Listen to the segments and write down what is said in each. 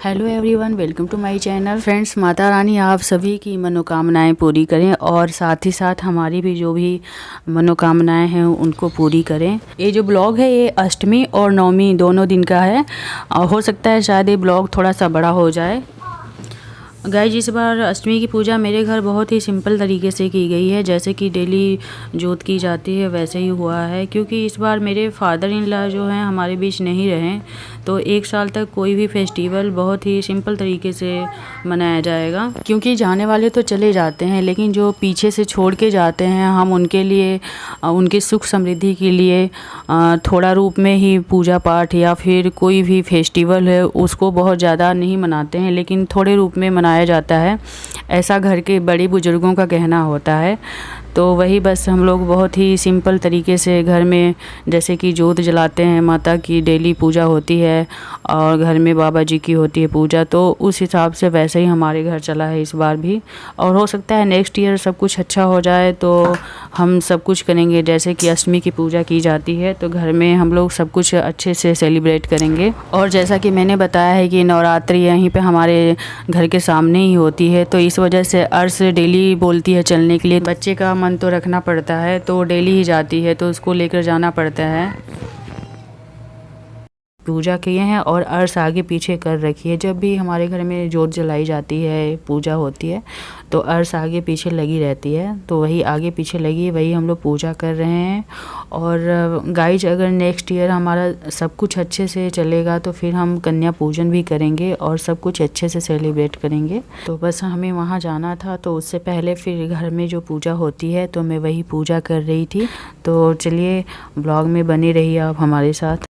Hello everyone, welcome to my channel. Friends, Mata Rani आप सभी की मनोकामनाएं पूरी करें और साथ ही साथ हमारी भी जो भी मनोकामनाएं हैं उनको पूरी करें। ये जो ब्लॉग है ये अष्टमी और नवमी दोनों दिन का है और हो सकता है शायद ये ब्लॉग थोड़ा सा बड़ा हो जाए। गाइस, इस बार अष्टमी की पूजा मेरे घर बहुत ही सिंपल तरीके से की गई है, जैसे कि डेली जोत की जाती है वैसे ही हुआ है। क्योंकि इस बार मेरे फादर इन लॉ जो हैं हमारे बीच नहीं रहे, तो एक साल तक कोई भी फेस्टिवल बहुत ही सिंपल तरीके से मनाया जाएगा। क्योंकि जाने वाले तो चले जाते हैं, लेकिन जो पीछे से छोड़ के जाते हैं हम उनके लिए, उनकी सुख समृद्धि के लिए थोड़ा रूप में ही पूजा पाठ या फिर कोई भी फेस्टिवल है उसको बहुत ज़्यादा नहीं मनाते हैं, लेकिन थोड़े रूप में मनाया जाता है। ऐसा घर के बड़े बुजुर्गों का कहना होता है। तो वही बस हम लोग बहुत ही सिंपल तरीके से घर में जैसे कि जोत जलाते हैं, माता की डेली पूजा होती है और घर में बाबा जी की होती है पूजा, तो उस हिसाब से वैसे ही हमारे घर चला है इस बार भी। और हो सकता है नेक्स्ट ईयर सब कुछ अच्छा हो जाए तो हम सब कुछ करेंगे, जैसे कि अष्टमी की पूजा की जाती है तो घर में हम लोग सब कुछ अच्छे से सेलिब्रेट करेंगे। और जैसा कि मैंने बताया है कि नवरात्रि यहीं पे हमारे घर के सामने ही होती है, तो इस वजह से अर्श डेली बोलती है चलने के लिए। बच्चे का मन तो रखना पड़ता है, तो डेली ही जाती है तो उसको लेकर जाना पड़ता है। पूजा किए हैं और अर्श आगे पीछे कर रखी है। जब भी हमारे घर में जोत जलाई जाती है, पूजा होती है, तो अर्श आगे पीछे लगी रहती है, तो वही आगे पीछे लगी है, वही हम लोग पूजा कर रहे हैं। और गाइज, अगर नेक्स्ट ईयर हमारा सब कुछ अच्छे से चलेगा तो फिर हम कन्या पूजन भी करेंगे और सब कुछ अच्छे से सेलिब्रेट करेंगे। तो बस हमें वहाँ जाना था, तो उससे पहले फिर घर में जो पूजा होती है तो मैं वही पूजा कर रही थी। तो चलिए ब्लॉग में बने रहिए आप हमारे साथ।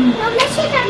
Mama, chega.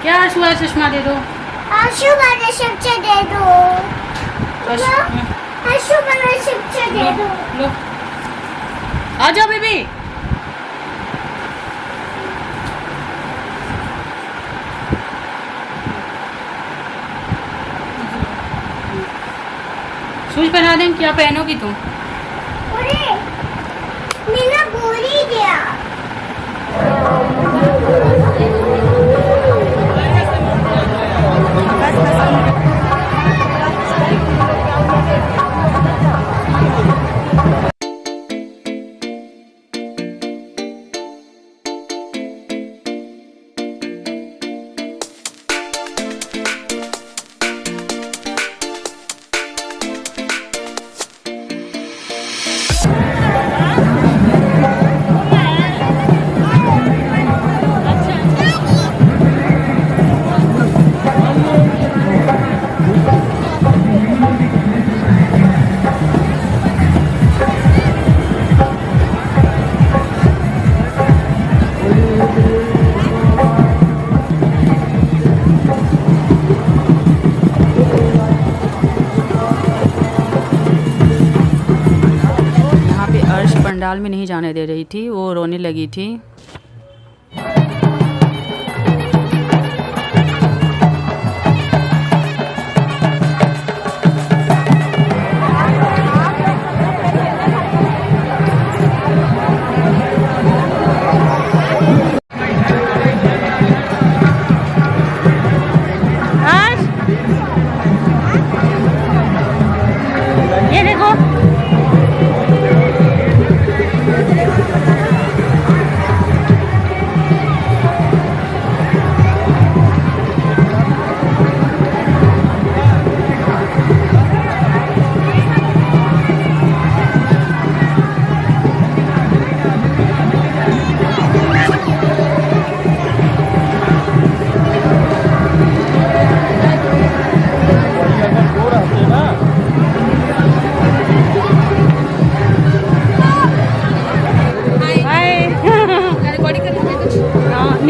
क्या आशु वाला चश्मा दे दो। आशु वाला चमचा दे दो। आशु वाला चमचा दे दो। लो, आ जाओ बेबी। शूज पहना दें, क्या पहनोगी तुम? अरे मेरा गोली गया। पंडाल में नहीं जाने दे रही थी, वो रोने लगी थी। ये देखो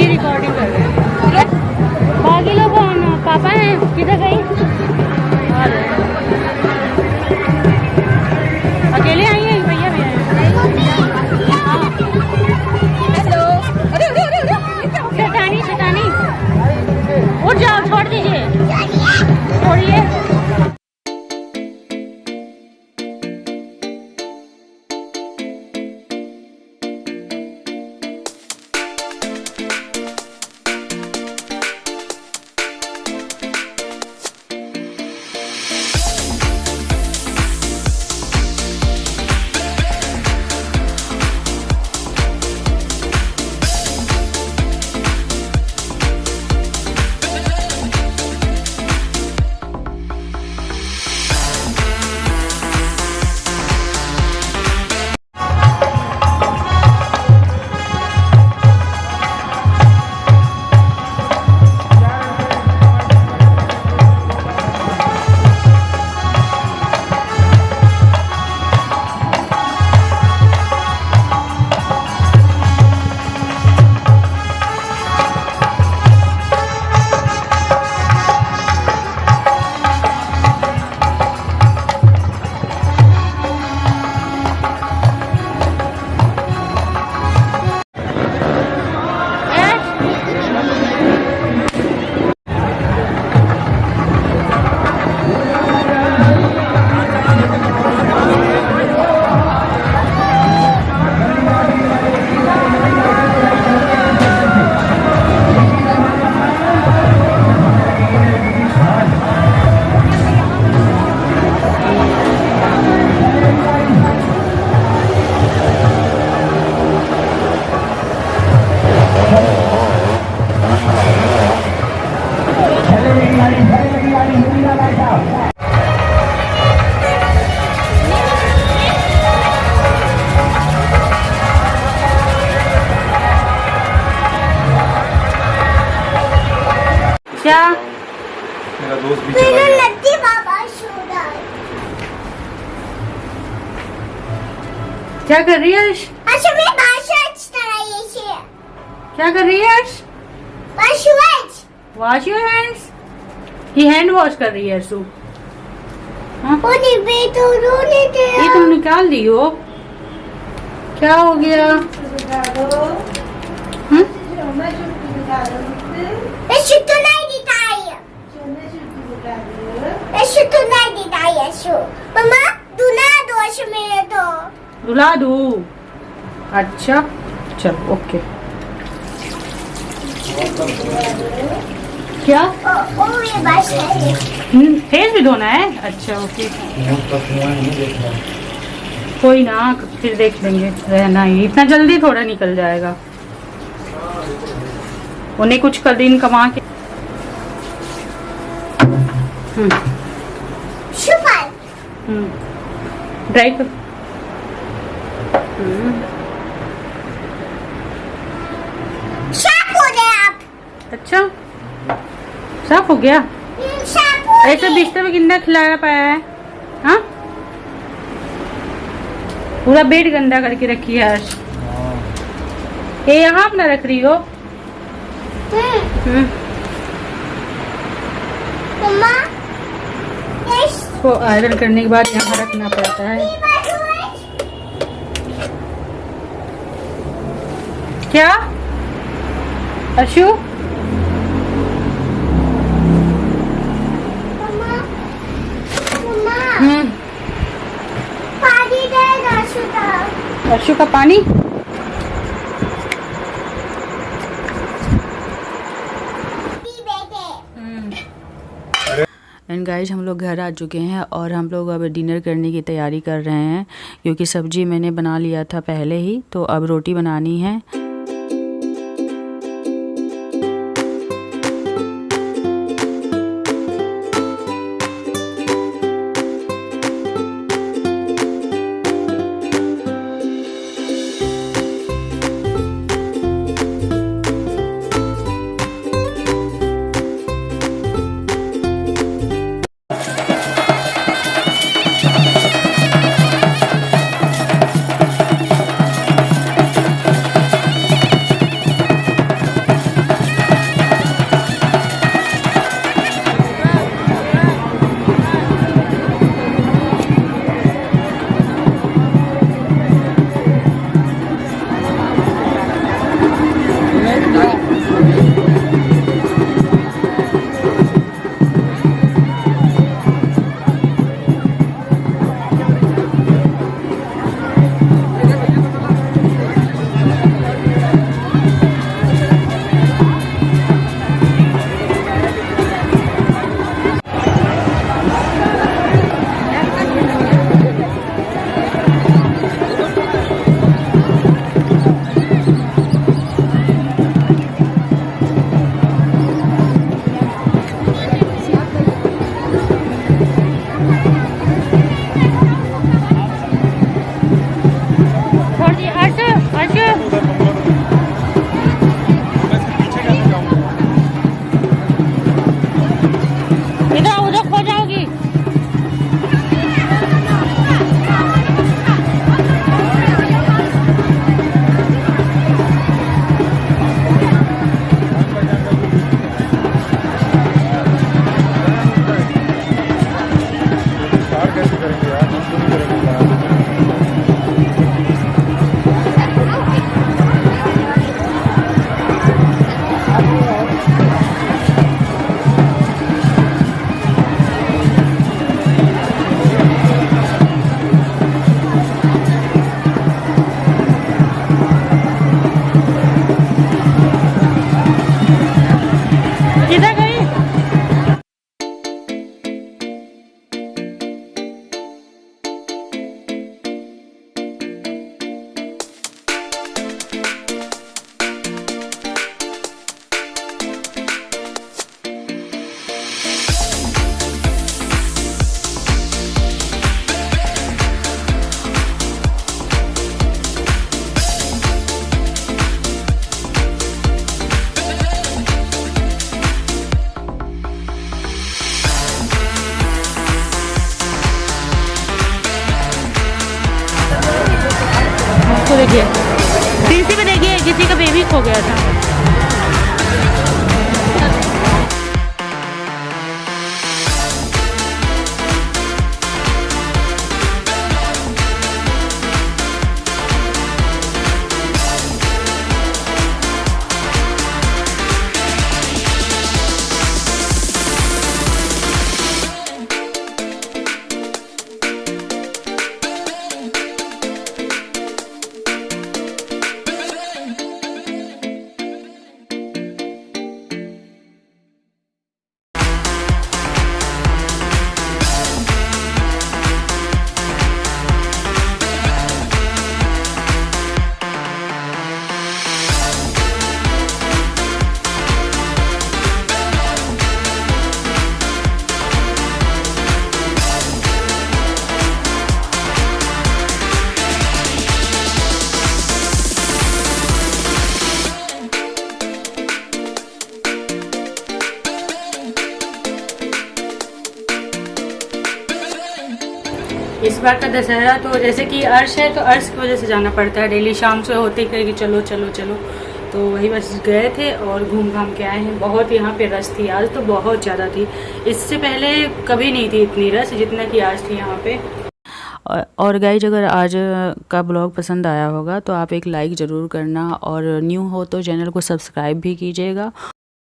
रिकॉर्डिंग कर रहे हैं। बाकी लोग पापा हैं, किधर गई? अकेले आई हैं? भैया भी आए? शैतानी शैतानी, उठ जाओ, छोड़ दीजिए, छोड़िए। क्या? मेरा दोस्त भी चला गया। नदी बाबा शोधा। क्या कर रही है अर्श? अच्छा मैं भाषा चलाइए। क्या कर रही है अर्श? Wash wash your hands. ये हैंड वॉश कर रही है अर्शु। हाँ? वो डिब्बे तो रोने दे। ये तुम निकाल दी हो, क्या हो गया? हम्म? शुद्ध नहीं दिखाई। शुद्ध नहीं दिखाई शो। मम्मा दुना दोष मेरे तो। रुला दूँ? अच्छा चलो ओके। क्या? ओ ये बस है। फेस भी धोना है? अच्छा ओके, कोई ना, फिर देख लेंगे, रहना ही, इतना जल्दी थोड़ा निकल जाएगा। उन्हें कुछ कर दिन कमा के। शुपर। ड्राई कर। साफ हो गए आप। अच्छा साफ हो गया? साफ हो गए। ऐसे बिस्तर में कितना खिलाया पाया है? हाँ, पूरा बेड गंदा करके रखी है आज। ये यहाँ अपना रख रही हो? मम्मा इसको आयरन करने के बाद यहाँ रखना पड़ता है। क्या अशु? मम्मा मम्मा हम्म, पानी दे दाशु का अशु का पानी। एंड गाइज हम लोग घर आ चुके हैं और हम लोग अब डिनर करने की तैयारी कर रहे हैं, क्योंकि सब्जी मैंने बना लिया था पहले ही, तो अब रोटी बनानी है। देखिए, तीसरी में देखिए किसी का बेबी खो गया था। इस बार का दशहरा तो जैसे कि अर्श है तो अर्श की वजह से जाना पड़ता है, डेली शाम से होते ही कि चलो चलो चलो, तो वही बस गए थे और घूम घाम के आए हैं। बहुत यहाँ पे रश थी आज, तो बहुत ज़्यादा थी, इससे पहले कभी नहीं थी इतनी रश जितना कि आज थी यहाँ पे। और गाइज अगर आज का ब्लॉग पसंद आया होगा तो आप एक लाइक ज़रूर करना और न्यू हो तो चैनल को सब्सक्राइब भी कीजिएगा।